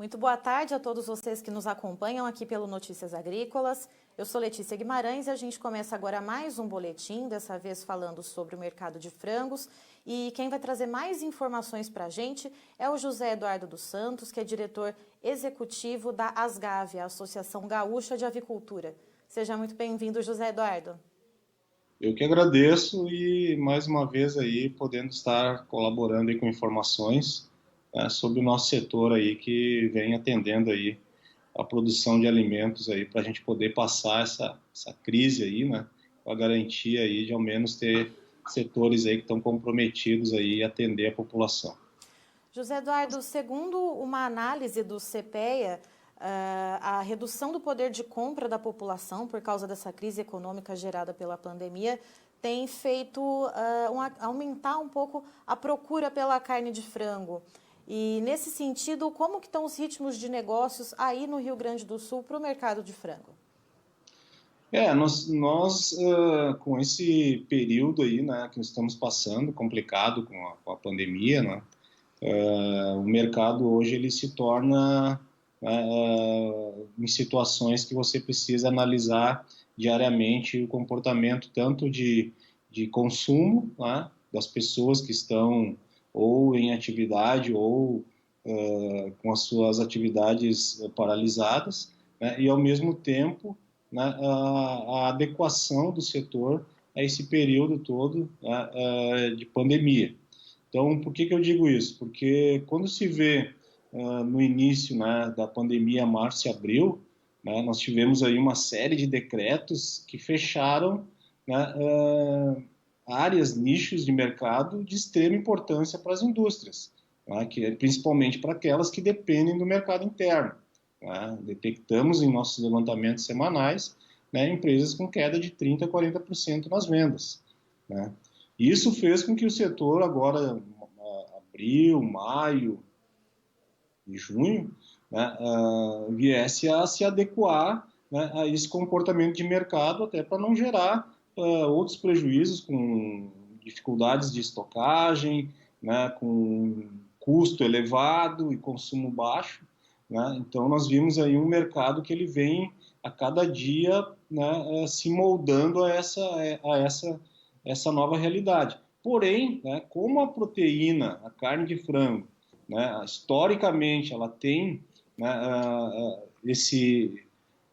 Muito boa tarde a todos vocês que nos acompanham aqui pelo Notícias Agrícolas. Eu sou Letícia Guimarães e a gente começa agora mais um boletim, dessa vez falando sobre o mercado de frangos. E quem vai trazer mais informações para a gente é o José Eduardo dos Santos, que é diretor executivo da Asgave, a Associação Gaúcha de Avicultura. Seja muito bem-vindo, José Eduardo. Eu que agradeço e mais uma vez aí podendo estar colaborando aí com informações sobre o nosso setor aí que vem atendendo aí a produção de alimentos aí para a gente poder passar essa crise aí, né, com a garantia aí de ao menos ter setores aí que estão comprometidos aí a atender a população. José Eduardo, segundo uma análise do CPEA, a redução do poder de compra da população por causa dessa crise econômica gerada pela pandemia tem feito aumentar um pouco a procura pela carne de frango. E, nesse sentido, como que estão os ritmos de negócios aí no Rio Grande do Sul para o mercado de frango? Nós com esse período aí, né, que estamos passando, complicado com a pandemia, né, o mercado hoje ele se torna em situações que você precisa analisar diariamente o comportamento tanto de consumo, né, das pessoas que estão ou em atividade ou com as suas atividades paralisadas, né, e ao mesmo tempo, né, a adequação do setor a esse período todo, né, de pandemia. Então, por que eu digo isso? Porque quando se vê no início, né, da pandemia, março e abril, né, nós tivemos aí uma série de decretos que fecharam, né, áreas, nichos de mercado de extrema importância para as indústrias, né, principalmente para aquelas que dependem do mercado interno. Né? Detectamos em nossos levantamentos semanais, né, empresas com queda de 30% a 40% nas vendas. Né? Isso fez com que o setor agora, abril, maio e junho, né, viesse a se adequar, né, a esse comportamento de mercado, até para não gerar outros prejuízos com dificuldades de estocagem, né, com custo elevado e consumo baixo. Né? Então, nós vimos aí um mercado que ele vem a cada dia, né, se moldando a essa nova realidade. Porém, né, como a proteína, a carne de frango, né, historicamente ela tem, né,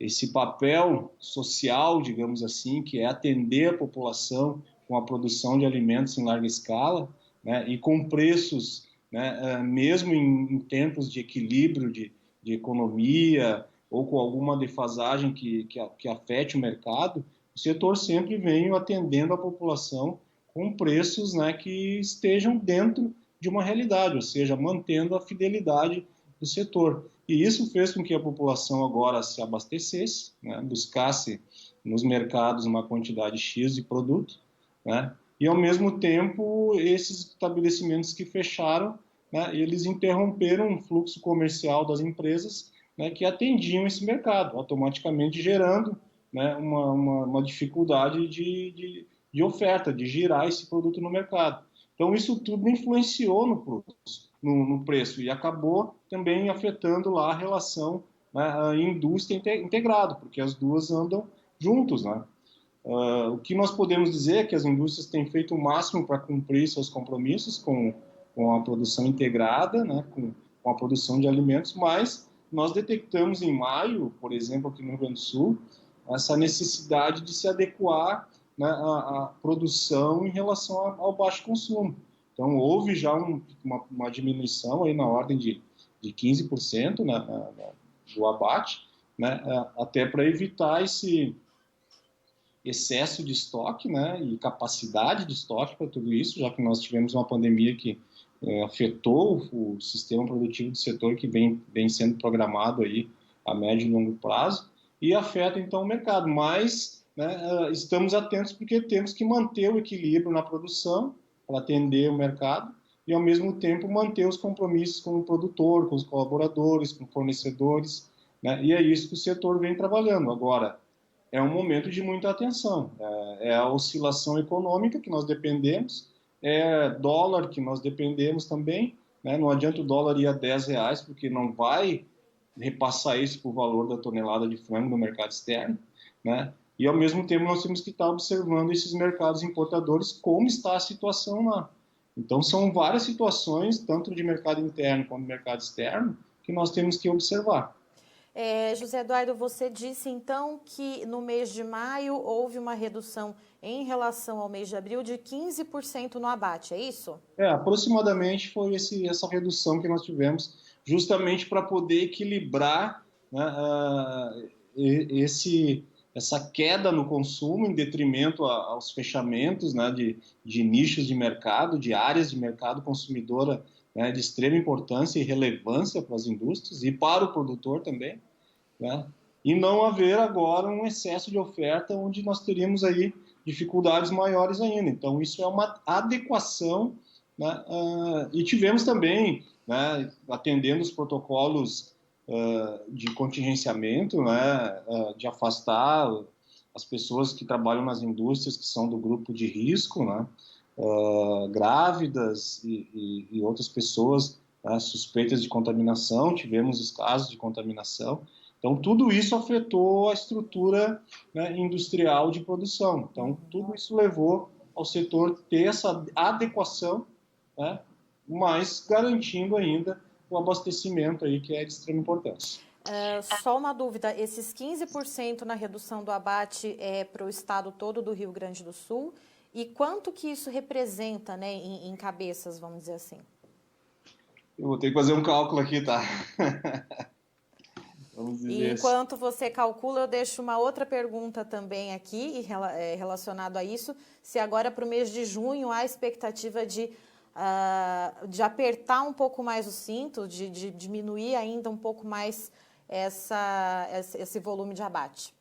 esse papel social, digamos assim, que é atender a população com a produção de alimentos em larga escala, né, e com preços, né, mesmo em tempos de equilíbrio de economia ou com alguma defasagem que afete o mercado, o setor sempre vem atendendo a população com preços, né, que estejam dentro de uma realidade, ou seja, mantendo a fidelidade do setor. E isso fez com que a população agora se abastecesse, né, buscasse nos mercados uma quantidade X de produto, né, e ao mesmo tempo esses estabelecimentos que fecharam, né, eles interromperam um fluxo comercial das empresas, né, que atendiam esse mercado, automaticamente gerando, né, uma dificuldade de oferta, de girar esse produto no mercado. Então, isso tudo influenciou no preço e acabou também afetando lá a relação, né, a indústria integrada, porque as duas andam juntos, né? O que nós podemos dizer é que as indústrias têm feito o máximo para cumprir seus compromissos com a produção integrada, né, com a produção de alimentos, mas nós detectamos em maio, por exemplo, aqui no Rio Grande do Sul, essa necessidade de se adequar, né, a produção em relação ao baixo consumo. Então, houve já uma diminuição aí na ordem de 15%, né, do abate, né, até para evitar esse excesso de estoque, né, e capacidade de estoque para tudo isso, já que nós tivemos uma pandemia que afetou o sistema produtivo do setor que vem sendo programado aí a médio e longo prazo e afeta então o mercado, mas, né, estamos atentos porque temos que manter o equilíbrio na produção para atender o mercado e ao mesmo tempo manter os compromissos com o produtor, com os colaboradores, com fornecedores, né, e é isso que o setor vem trabalhando. Agora, é um momento de muita atenção, é a oscilação econômica que nós dependemos, é dólar que nós dependemos também, né? Não adianta o dólar ir a R$10, porque não vai repassar isso para o valor da tonelada de frango no mercado externo, né? E, ao mesmo tempo, nós temos que estar observando esses mercados importadores, como está a situação lá. Então, são várias situações, tanto de mercado interno quanto de mercado externo, que nós temos que observar. José Eduardo, você disse então que no mês de maio houve uma redução em relação ao mês de abril de 15% no abate, é isso? Aproximadamente foi essa redução que nós tivemos, justamente para poder equilibrar, né, essa queda no consumo em detrimento aos fechamentos, né, de nichos de mercado, de áreas de mercado consumidora, né, de extrema importância e relevância para as indústrias e para o produtor também, né, e não haver agora um excesso de oferta onde nós teríamos aí dificuldades maiores ainda. Então, isso é uma adequação, né, e tivemos também, né, atendendo os protocolos de contingenciamento, né, de afastar as pessoas que trabalham nas indústrias que são do grupo de risco, né, grávidas e outras pessoas, né, suspeitas de contaminação, tivemos os casos de contaminação. Então, tudo isso afetou a estrutura, né, industrial de produção. Então, tudo isso levou ao setor ter essa adequação, né, mas garantindo ainda o abastecimento aí, que é de extrema importância. Só uma dúvida, esses 15% na redução do abate é para o estado todo do Rio Grande do Sul, e quanto que isso representa, né, em cabeças, vamos dizer assim? Eu vou ter que fazer um cálculo aqui, tá? Vamos dizer E enquanto você calcula, eu deixo uma outra pergunta também aqui relacionado a isso. Se agora para o mês de junho há expectativa de apertar um pouco mais o cinto, de diminuir ainda um pouco mais esse volume de abate?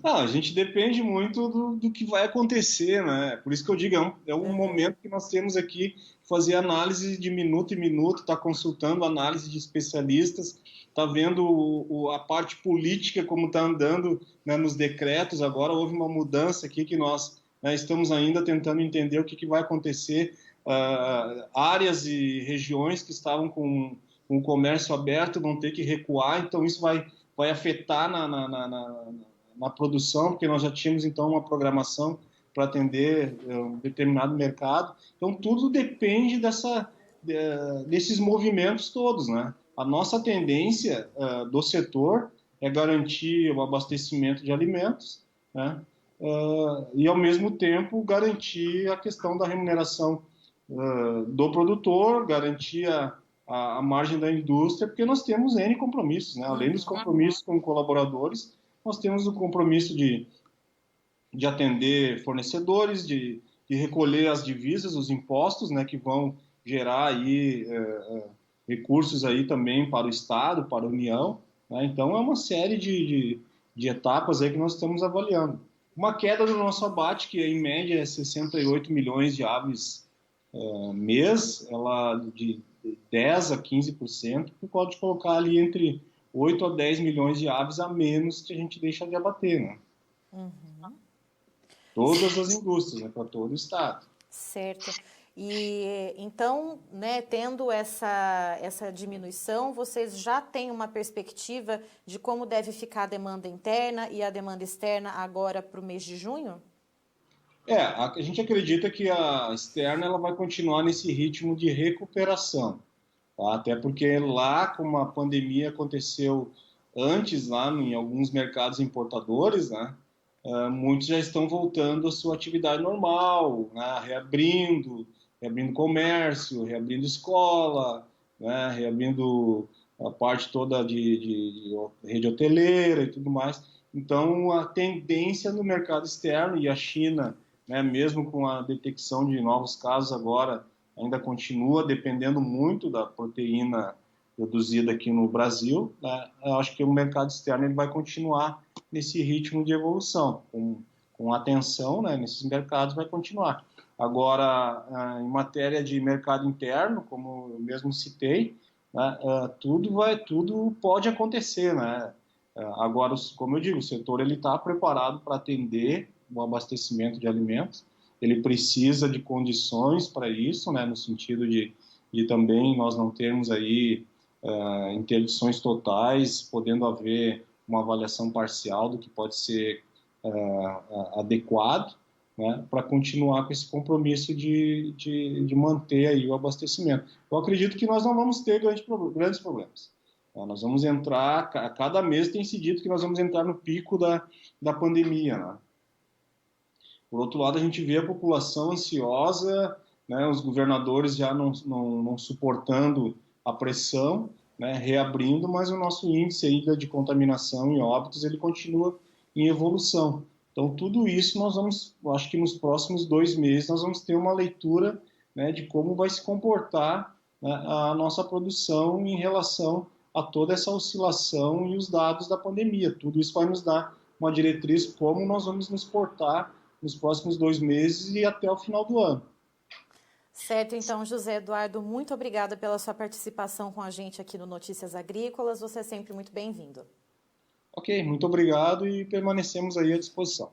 A gente depende muito do que vai acontecer, né? Por isso que eu digo, é um momento que nós temos aqui fazer análise de minuto em minuto, tá consultando análise de especialistas, tá vendo a parte política como está andando, né, nos decretos. Agora houve uma mudança aqui que nós, né, estamos ainda tentando entender o que vai acontecer. Áreas e regiões que estavam com o comércio aberto vão ter que recuar, então isso vai afetar na produção, porque nós já tínhamos então uma programação para atender um determinado mercado. Então tudo depende desses movimentos todos, né? A nossa tendência do setor é garantir o abastecimento de alimentos, né? E ao mesmo tempo garantir a questão da remuneração do produtor, garantir a margem da indústria, porque nós temos N compromissos, né? Além dos compromissos com colaboradores, nós temos o compromisso de atender fornecedores, de recolher as divisas, os impostos, né, que vão gerar aí recursos aí também para o Estado, para a União, né? Então é uma série de etapas aí que nós estamos avaliando. Uma queda do nosso abate, que em média é 68 milhões de aves mês, ela de 10 a 15%, que pode colocar ali entre 8 a 10 milhões de aves a menos que a gente deixa de abater, né? Todas as indústrias, né, para todo o estado. Certo. E então, né, tendo essa diminuição, vocês já têm uma perspectiva de como deve ficar a demanda interna e a demanda externa agora para o mês de junho? A gente acredita que a externa ela vai continuar nesse ritmo de recuperação, tá? Até porque lá, como a pandemia aconteceu antes, lá em alguns mercados importadores, né, muitos já estão voltando à sua atividade normal, né, reabrindo comércio, reabrindo escola, né, reabrindo a parte toda de rede hoteleira e tudo mais. Então, a tendência no mercado externo, e a China, né, mesmo com a detecção de novos casos agora, ainda continua dependendo muito da proteína produzida aqui no Brasil, né? Eu acho que o mercado externo ele vai continuar nesse ritmo de evolução, com atenção, né, nesses mercados vai continuar. Agora, em matéria de mercado interno, como eu mesmo citei, né, tudo pode acontecer, né? Agora, como eu digo, o setor ele está preparado para atender o abastecimento de alimentos, ele precisa de condições para isso, né, no sentido de também nós não termos aí interdições totais, podendo haver uma avaliação parcial do que pode ser adequado, né, para continuar com esse compromisso de manter aí o abastecimento. Eu acredito que nós não vamos ter grandes problemas. Nós vamos entrar, a cada mês tem se dito que nós vamos entrar no pico da pandemia, né? Por outro lado, a gente vê a população ansiosa, né, os governadores já não suportando a pressão, né, reabrindo, mas o nosso índice aí de contaminação e óbitos ele continua em evolução. Então, tudo isso nós vamos, acho que nos próximos 2 meses, nós vamos ter uma leitura, né, de como vai se comportar, né, a nossa produção em relação a toda essa oscilação e os dados da pandemia. Tudo isso vai nos dar uma diretriz como nós vamos nos portar nos próximos 2 meses e até o final do ano. Certo, então, José Eduardo, muito obrigada pela sua participação com a gente aqui no Notícias Agrícolas. Você é sempre muito bem-vindo. Ok, muito obrigado e permanecemos aí à disposição.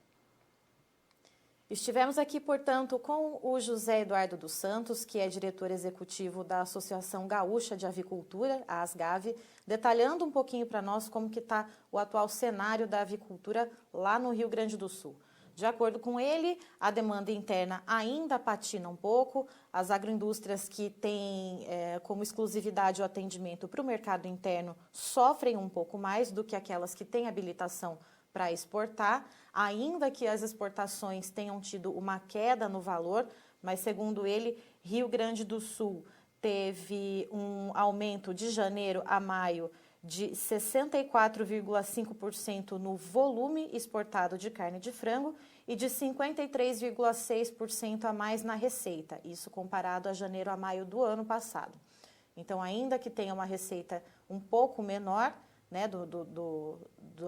Estivemos aqui, portanto, com o José Eduardo dos Santos, que é diretor executivo da Associação Gaúcha de Avicultura, a ASGAV, detalhando um pouquinho para nós como que está o atual cenário da avicultura lá no Rio Grande do Sul. De acordo com ele, a demanda interna ainda patina um pouco, as agroindústrias que têm como exclusividade o atendimento para o mercado interno sofrem um pouco mais do que aquelas que têm habilitação para exportar, ainda que as exportações tenham tido uma queda no valor, mas segundo ele, Rio Grande do Sul teve um aumento de janeiro a maio de 64,5% no volume exportado de carne de frango e de 53,6% a mais na receita, isso comparado a janeiro a maio do ano passado. Então, ainda que tenha uma receita um pouco menor, né,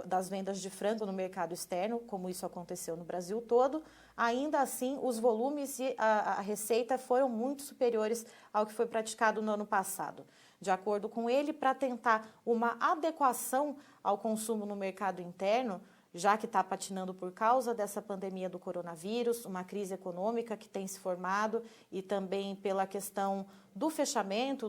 das vendas de frango no mercado externo, como isso aconteceu no Brasil todo, ainda assim os volumes e a receita foram muito superiores ao que foi praticado no ano passado. De acordo com ele, para tentar uma adequação ao consumo no mercado interno, já que está patinando por causa dessa pandemia do coronavírus, uma crise econômica que tem se formado e também pela questão do fechamento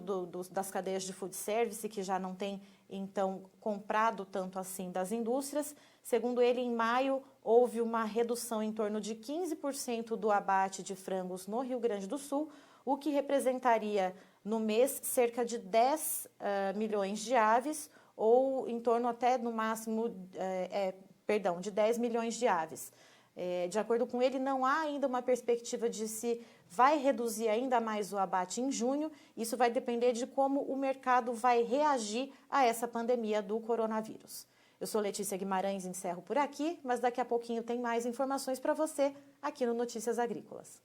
das cadeias de food service, que já não tem, então, comprado tanto assim das indústrias. Segundo ele, em maio, houve uma redução em torno de 15% do abate de frangos no Rio Grande do Sul, o que representaria no mês cerca de 10 milhões de aves, ou em torno até, no máximo, de 10 milhões de aves. De acordo com ele, não há ainda uma perspectiva de se vai reduzir ainda mais o abate em junho. Isso vai depender de como o mercado vai reagir a essa pandemia do coronavírus. Eu sou Letícia Guimarães, encerro por aqui, mas daqui a pouquinho tem mais informações para você aqui no Notícias Agrícolas.